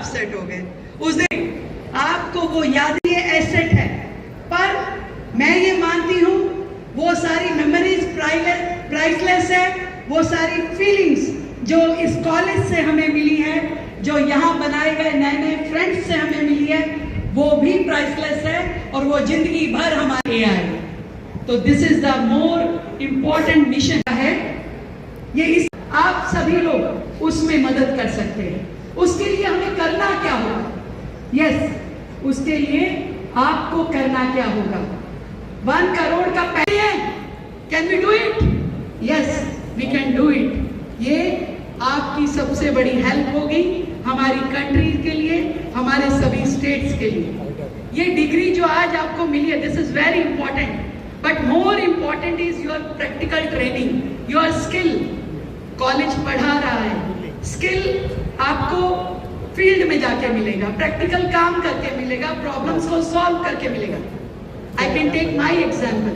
Upset हो गए। उस दिन आपको वो यादें एसेट है, पर मैं ये मानती हूँ वो सारी मेमोरीज प्राइसलेस है, वो सारी फीलिंग्स जो इस कॉलेज से हमें मिली है, जो यहाँ बनाए गए नए नए फ्रेंड्स से हमें मिली है, वो भी प्राइसलेस है और वो जिंदगी भर हमारे आए। तो this is the more important mission है ये। इस आप सभी लोग उसमें मदद कर सकते हैं। उसके लिए हमें करना क्या होगा? यस, उसके लिए आपको करना क्या होगा? 1 करोड़ का package, can we do it? Yes, we can do it. ये आपकी सबसे बड़ी हेल्प होगी हमारी कंट्री के लिए, हमारे सभी स्टेट्स के लिए। ये डिग्री जो आज आपको मिली है, this is very important, but more important is your practical training, your skill. College पढ़ा रहा है, स्किल आपको फील्ड में जाके मिलेगा, प्रैक्टिकल काम करके मिलेगा, प्रॉब्लम्स को सॉल्व करके मिलेगा। I can take my example.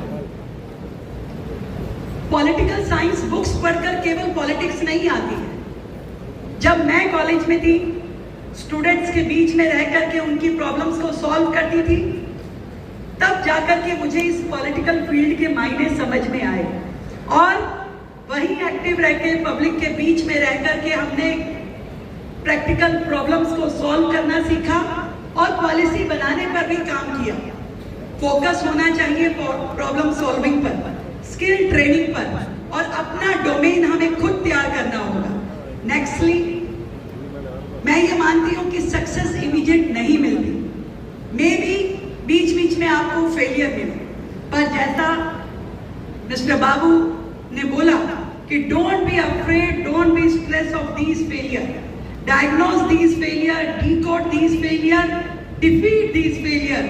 Political science books पढ़कर केवल पॉलिटिक्स नहीं आती है। जब मैं कॉलेज में थी, स्टूडेंट्स के बीच में रह करके उनकी प्रॉब्लम्स को सॉल्व करती थी, तब जाकर के मुझे इस पॉलिटिकल फील्ड के मायने समझ में आए। और वहीं एक्टिव रह के पब्लिक के बीच में रह करके हमने प्रैक्टिकल प्रॉब्लम्स को सॉल्व करना सीखा और पॉलिसी बनाने पर भी काम किया। फोकस होना चाहिए प्रॉब्लम सॉल्विंग पर, स्किल ट्रेनिंग पर, और अपना डोमेन हमें खुद तैयार करना होगा। नेक्स्टली, मैं ये मानती हूँ कि सक्सेस इमीडिएट नहीं मिलती, मे बी बीच बीच में आपको फेलियर मिले, पर जैसा मिस्टर बाबू ने बोला कि don't be afraid, don't be stress of these failure, diagnose these failure, decode these failure, defeat these failure,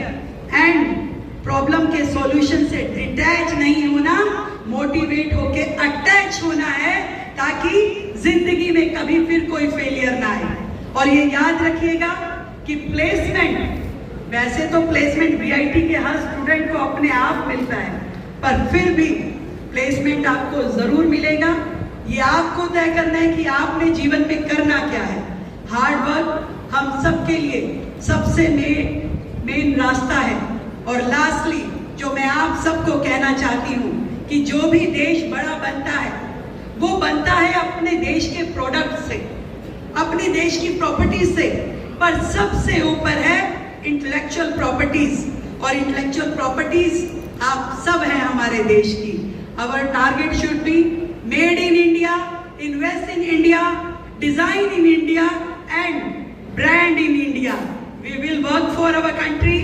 and problem के सॉल्यूशन से डिटैच नहीं होना, मोटिवेट होके अटैच होना है, ताकि जिंदगी में कभी फिर कोई फेलियर ना आए। और ये याद रखिएगा कि प्लेसमेंट, वैसे तो प्लेसमेंट बीआईटी के हर स्टूडेंट को अपने आप मिलता है, पर फिर भी प्लेसमेंट आपको जरूर मिलेगा। ये आपको तय करना है कि आपने जीवन में करना क्या है। हार्ड वर्क हम सबके लिए सबसे मेन रास्ता है। और लास्टली, जो मैं आप सबको कहना चाहती हूँ कि जो भी देश बड़ा बनता है, वो बनता है अपने देश के प्रोडक्ट से, अपने देश की प्रॉपर्टीज से, पर सबसे ऊपर है इंटेलेक्चुअल प्रॉपर्टीज। और इंटेलेक्चुअल प्रॉपर्टीज आप सब हैं हमारे देश की। Our target should be made in India, invest in India, design in India, and brand in India. We will work for our country.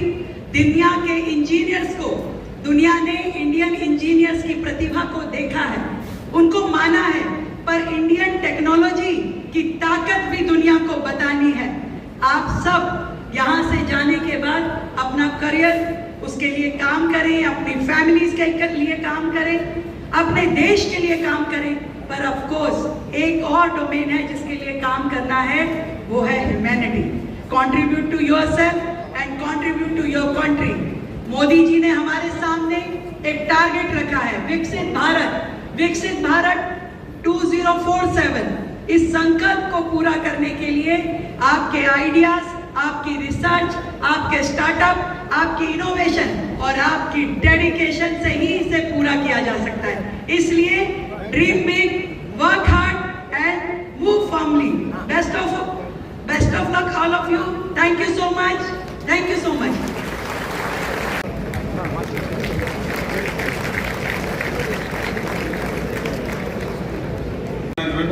दुनिया के इंजीनियर्स को, दुनिया ने इंडियन इंजीनियर्स की प्रतिभा को देखा है, उनको माना है, पर इंडियन टेक्नोलॉजी की ताकत भी दुनिया को बतानी है। आप सब यहाँ से जाने के बाद अपना करियर उसके लिए काम करें, अपनी फैमिलीज के लिए काम करें, अपने देश के लिए काम करें, पर ऑफ कोर्स एक और डोमेन है जिसके लिए काम करना है, वो है humanity. Contribute to yourself and contribute to your country. Modi ji ने हमारे सामने एक टारगेट रखा है, विकसित भारत। विकसित भारत 2047। इस संकल्प को पूरा करने के लिए आपके आइडियाज, आपकी रिसर्च, आपके स्टार्टअप, आपकी इनोवेशन और आपकी डेडिकेशन से ही इसे पूरा किया जा सकता है। इसलिए dream big, work hard and move firmly. Best of luck all of you. Thank you so much. Thank you so much.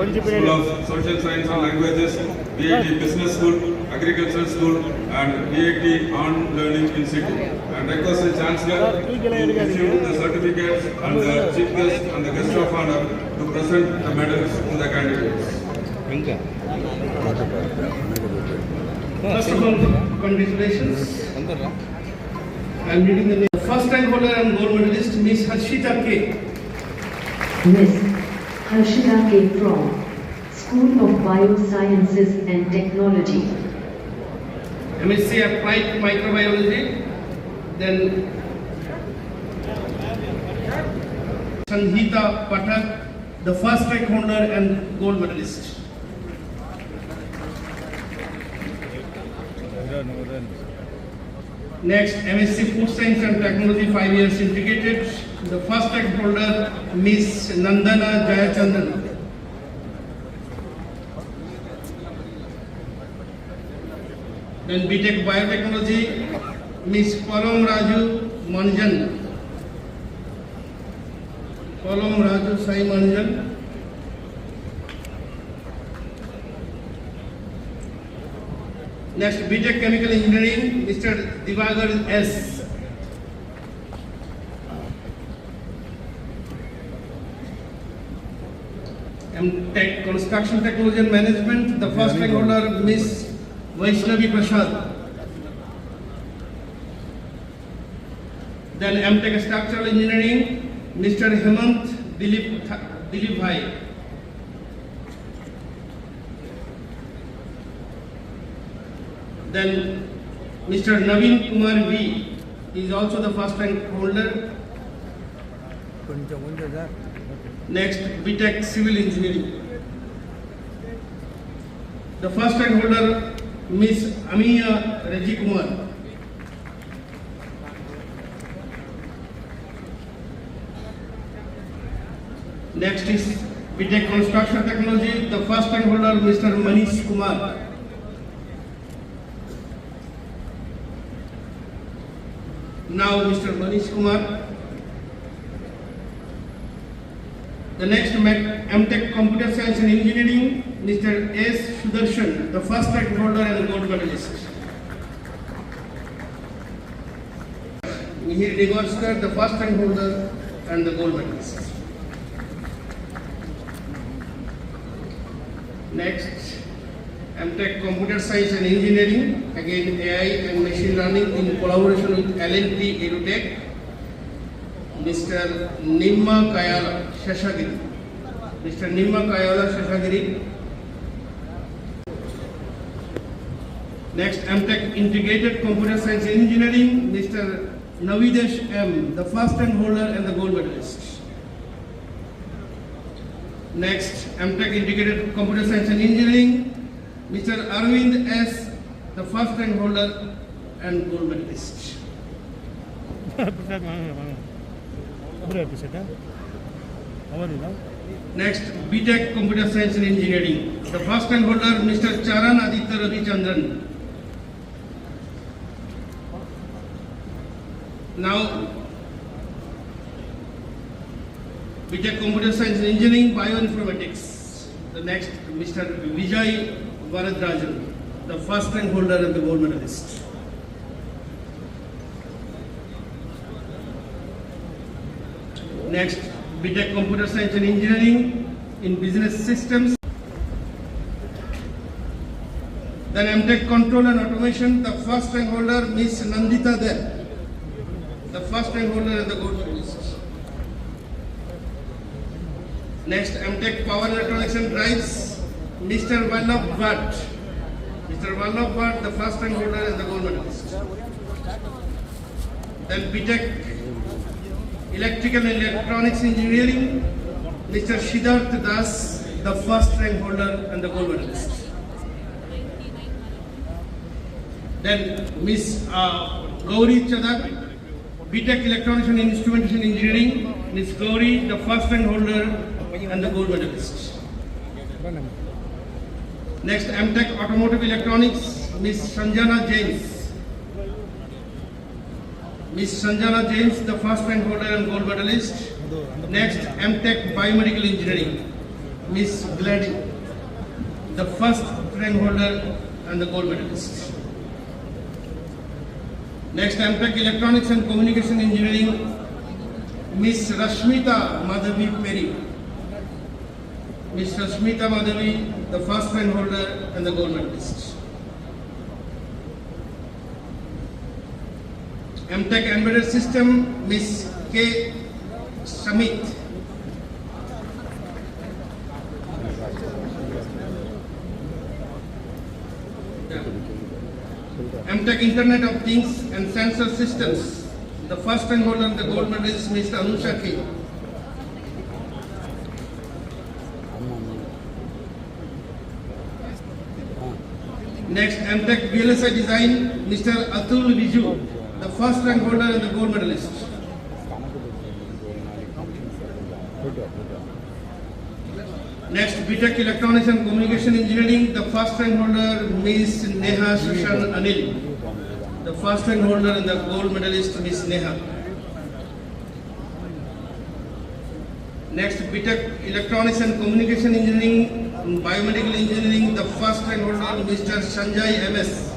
School of Social Science and Languages, VIT Business School, Agricultural School, and VIT On Learning Institute. And request the Chancellor to issue the certificates and the Chief Guest and the Guest of Honor to present the medals to the candidates. First of all, congratulations. I am reading the name. First rank holder and gold medalist, Miss Harshita K. Miss Harshita K. from School of Biosciences and Technology. MSc Applied Microbiology. Then Sangeeta Pathak, the first rank holder and gold medalist. Next, MSc Food Science and Technology, 5 years integrated. The first rank holder, Miss Nandana Jayachandran. Then BTech Biotechnology, Miss Palom Raju Manjan. Palom Raju Sai Manjan. Next, BTech Chemical Engineering, Mr. Divagar S. MTech Construction Technology and Management, the first rank holder, Miss Vaishnavi Prasad. Then MTech Structural Engineering, Mr. Hemant Dilip Bhai. Then Mr. Naveen Kumar V is also the first rank holder. Next, BTech Civil Engineering. The first rank holder, Miss Amiya Raji Kumar. Next is BTech Construction Technology. The first rank holder, Mr. Manish Kumar. Now, Mr. Manish Kumar. The next, MTech Computer Science and Engineering, Mr. S. Sudarshan, the first rank holder and gold medalist. Mihir Digorskar, the first rank holder and the gold medalist. Next, MTech Computer Science and Engineering, again AI and Machine Learning in collaboration with L&T EduTech, Mr. Nimma Kayala Shashagiri. Mr. Nimma Kayala Shashagiri. Next, MTech Integrated Computer Science and Engineering, Mr. Navidesh M, the first rank holder and the gold medalist. Next, MTech Integrated Computer Science and Engineering, Mr. Arvind S, the first rank holder and gold medalist. Next, BTech Computer Science and Engineering, the first rank holder, Mr. Charan Aditya Ravichandran. Now, BTech Computer Science and Engineering, Bioinformatics. The next, Mr. Vijay Varadrajan, the first rank holder and the gold medalist. Next, BTech Computer Science and Engineering in Business Systems. Then MTech Control and Automation, the first rank holder, Miss Nandita Deb, the first rank holder and the gold medalist. Next, MTech Power Electronics and Drives, Mr. Vallabh Bhatt. Mr. Vallabh Bhatt, the first rank holder and the gold medalist. Then BTech Electrical and Electronics Engineering, Mr. Siddharth Das, the first rank holder and the gold medalist. Then Miss Gauri Chadak, BTech Electronics and Instrumentation Engineering, Miss Gauri, the first rank holder and the gold medalist. Next, MTech Automotive Electronics, Miss Sanjana James. Miss Sanjana James, the first rank holder and gold medalist. Next, MTech Biomedical Engineering, Miss Gladys, the first rank holder and the gold medalist. Next, MTech Electronics and Communication Engineering, Miss Rashmita Madhavi Peri. Miss Rashmita Madhavi, the first rank holder and the gold medalist. MTech Embedded System, Miss K. Samit. MTech Internet of Things and Sensor Systems, the first rank holder and the gold medalist, Mr. Anusha K. Next, MTech VLSI Design, Mr. Atul Viju, the first rank holder and the gold medalist. Next, BTech Electronics and Communication Engineering, the first rank holder, Ms. Neha Shushan Anil. The first rank holder and the gold medalist, Ms. Neha. Next, BTech Electronics and Communication Engineering, Biomedical Engineering, the first rank holder, Mr. Sanjay MS.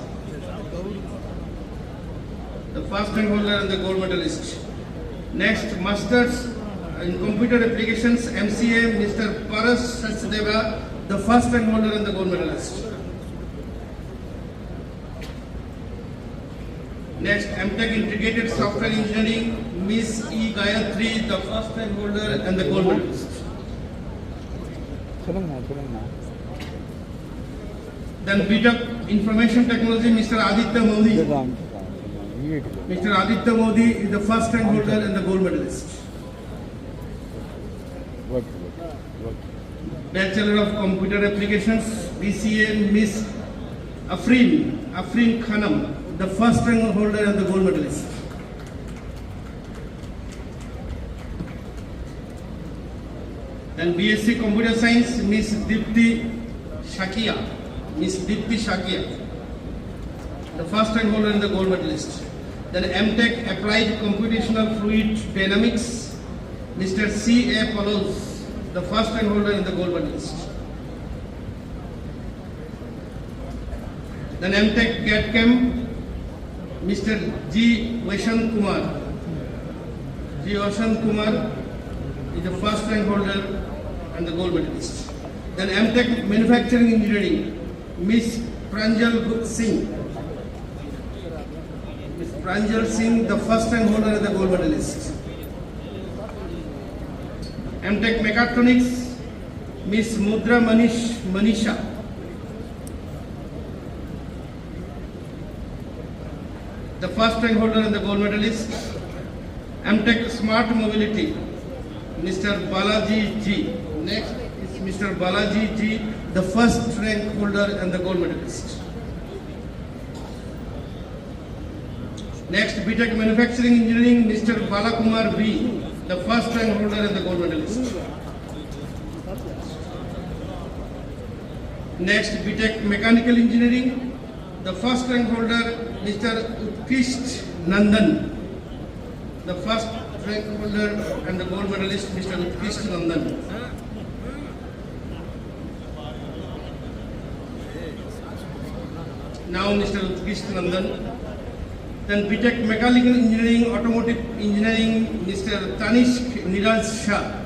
The first rank holder and the gold medalist. Next, Masters in Computer Applications, MCA, Mr. Paras Sachdeva, the first rank holder and the gold medalist. Next, MTech Integrated Software Engineering, Ms. E. Gayatri, the first rank holder and the gold medalist. Then BTech Information Technology, Mr. Aditya Modi. Mr. Aditya Modi is the first rank holder and the gold medalist. Bachelor of Computer Applications, BCA, Miss Afreen Khanam, the first rank holder and the gold medalist. Then BSc Computer Science, Miss Dipti Shakia, the first rank holder and the gold medalist. Then MTech Applied Computational Fluid Dynamics, Mr. C.A. Palos, the first rank holder and the gold medalist. Then MTech GATChem, Mr. G. Vasant Kumar. Is the first rank holder and the gold medalist. Then MTech Manufacturing Engineering, Miss Pranjal Singh. The first rank holder and the gold medalist. MTech Mechatronics, Miss Mudra Manisha. The first rank holder and the gold medalist. MTech Smart Mobility, Mr. Balaji G. Next is Mr. Balaji G, the first rank holder and the gold medalist. Next, BTech Manufacturing Engineering, Mr. Balakumar B, the first rank holder and the gold medalist. Next, BTech Mechanical Engineering, the first rank holder, Mr. Utkisht Nandan, the first rank holder and the gold medalist, Mr. Utkisht Nandan. Now, Mr. Utkisht Nandan. Then BTech Mechanical Engineering, Automotive Engineering, Mr. Tanishq Niraj Shah.